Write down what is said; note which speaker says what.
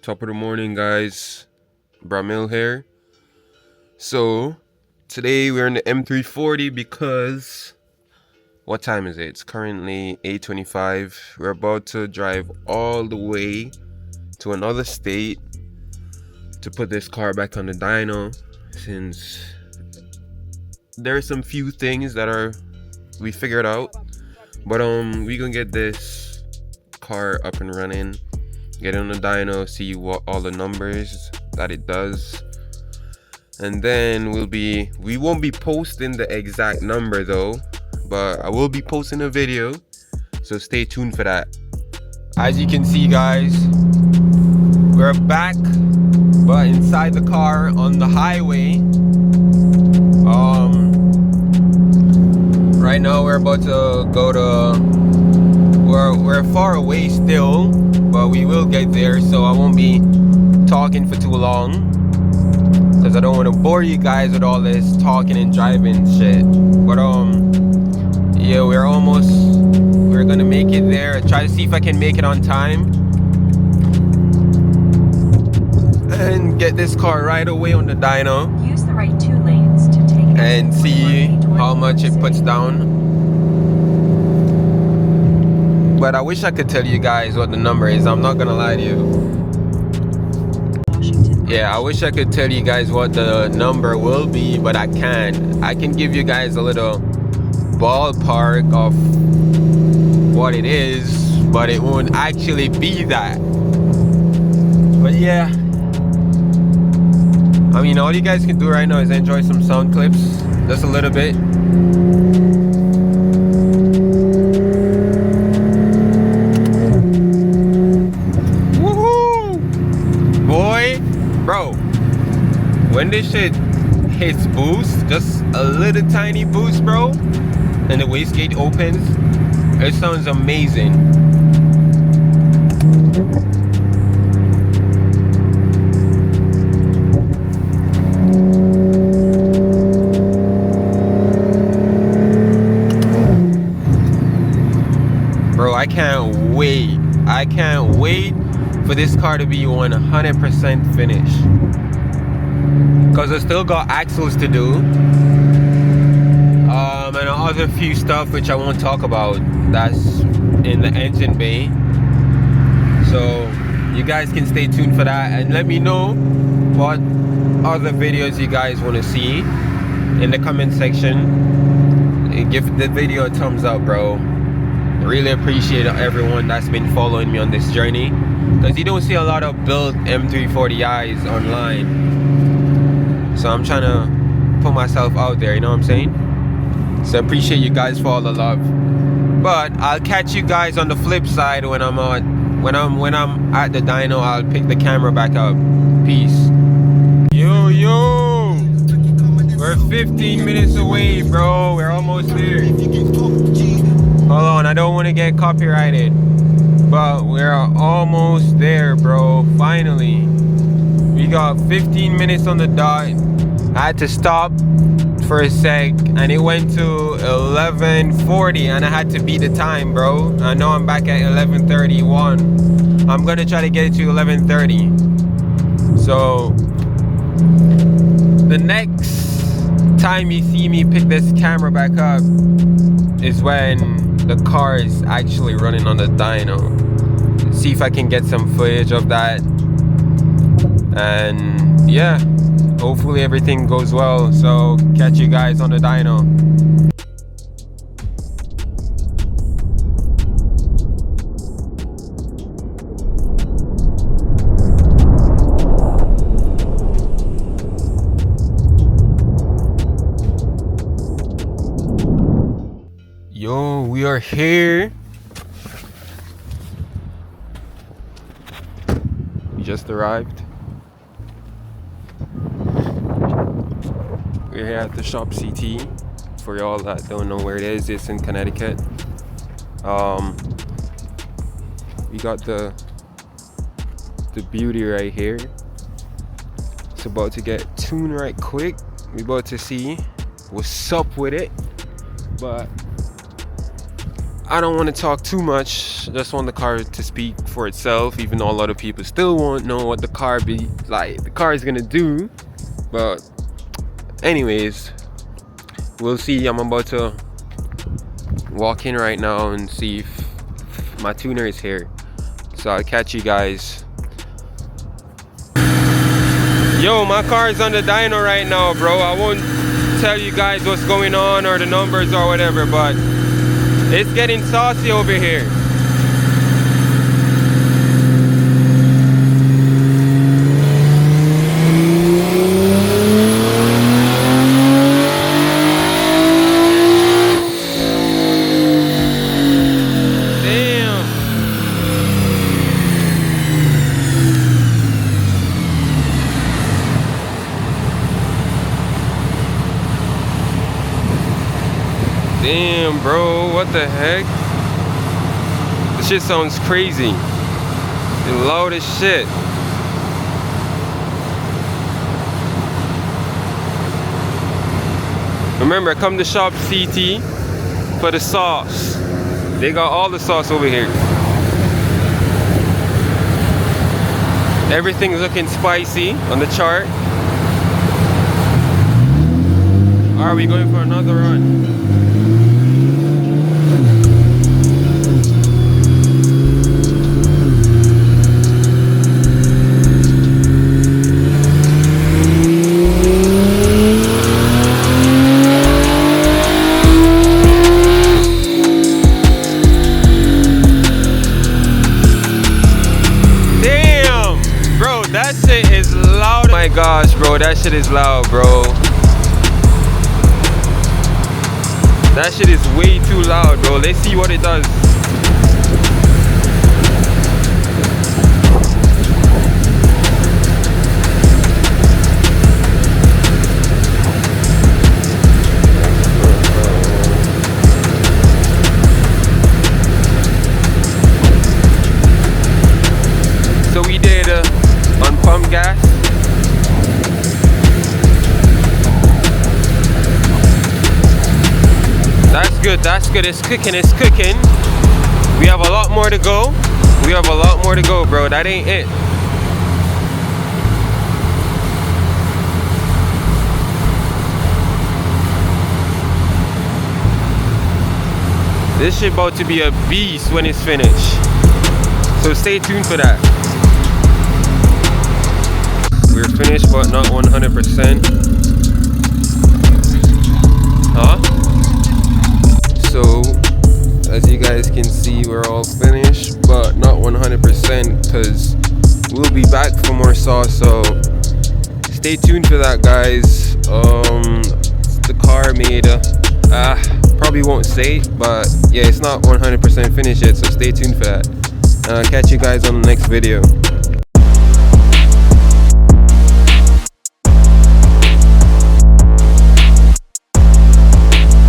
Speaker 1: Top of the morning, guys. Bramil here. So today we're in the M340 because what time is it? It's currently 8:25. We're about to drive all the way to another state to put this car back on the dyno, since there are some few things that we figured out. But we gonna get this car up and running, get on the dyno, see what all the numbers that it does, and then we won't be posting the exact number though, but I will be posting a video, so stay tuned for that. As you can see, guys, we're back, but inside the car on the highway. Right now we're about to go to, we're far away still, but we will get there, so I won't be talking for too long because I don't want to bore you guys with all this talking and driving shit. But yeah, we're gonna make it there. Try to see if I can make it on time and get this car right away on the dyno. Use the right 2 lanes to take and see how much it puts down. But I wish I could tell you guys what the number is. I'm not gonna lie to you. Yeah, I wish I could tell you guys what the number will be, but I can't. I can give you guys a little ballpark of what it is, but it won't actually be that. But yeah, I mean, all you guys can do right now is enjoy some sound clips, just a little bit. Woohoo! Boy, bro, when this shit hits boost, just a little tiny boost, bro, and the wastegate opens, it sounds amazing. Bro, I can't wait for this car to be 100% finished, because I still got axles to do, and other few stuff which I won't talk about, that's in the engine bay. So you guys can stay tuned for that, and let me know what other videos you guys want to see in the comment section, and give the video a thumbs up, bro. Really appreciate everyone that's been following me on this journey, because you don't see a lot of built M340Is online, so I'm trying to put myself out there, you know what I'm saying? So appreciate you guys for all the love. But I'll catch you guys on the flip side when I'm at the dyno. I'll pick the camera back up. Peace. Yo, we're 15 minutes away, bro. We're almost there. Hold on, I don't want to get copyrighted, but we're almost there, bro. Finally, we got 15 minutes on the dot. I had to stop for a sec, and it went to 11:40, and I had to beat the time, bro. I know I'm back at 11:31. I'm gonna try to get it to 11:30. So the next time you see me pick this camera back up is when the car is actually running on the dyno. See if I can get some footage of that, and yeah, hopefully everything goes well. So catch you guys on the dyno. Yo, we are here. We just arrived. We're here at the shop CT. For y'all that don't know where it is, it's in Connecticut. We got the beauty right here. It's about to get tuned right quick. We about to see what's up with it. But I don't want to talk too much. Just want the car to speak for itself, even though a lot of people still won't know what the car be like. The car is gonna do, but anyways, we'll see. I'm about to walk in right now and see if my tuner is here. So I'll catch you guys. Yo, my car is on the dyno right now, bro. I won't tell you guys what's going on or the numbers or whatever, but it's getting saucy over here. Damn, bro, what the heck? This shit sounds crazy. It's loud as shit. Remember, I come to shop CT for the sauce. They got all the sauce over here. Everything's looking spicy on the chart. Are we going for another run? That shit is loud. Oh my gosh, bro, that shit is loud, bro. That shit is way too loud, bro. Let's see what it does. So we did on pump gas. That's good, that's good. It's cooking, it's cooking. We have a lot more to go. We have a lot more to go, bro. That ain't it. This shit about to be a beast when it's finished. So stay tuned for that. We're finished, but not 100%. Huh? So, as you guys can see, we're all finished, but not 100% because we'll be back for more sauce. So, stay tuned for that, guys. The car made probably won't say, but yeah, it's not 100% finished yet. So stay tuned for that. Catch you guys on the next video.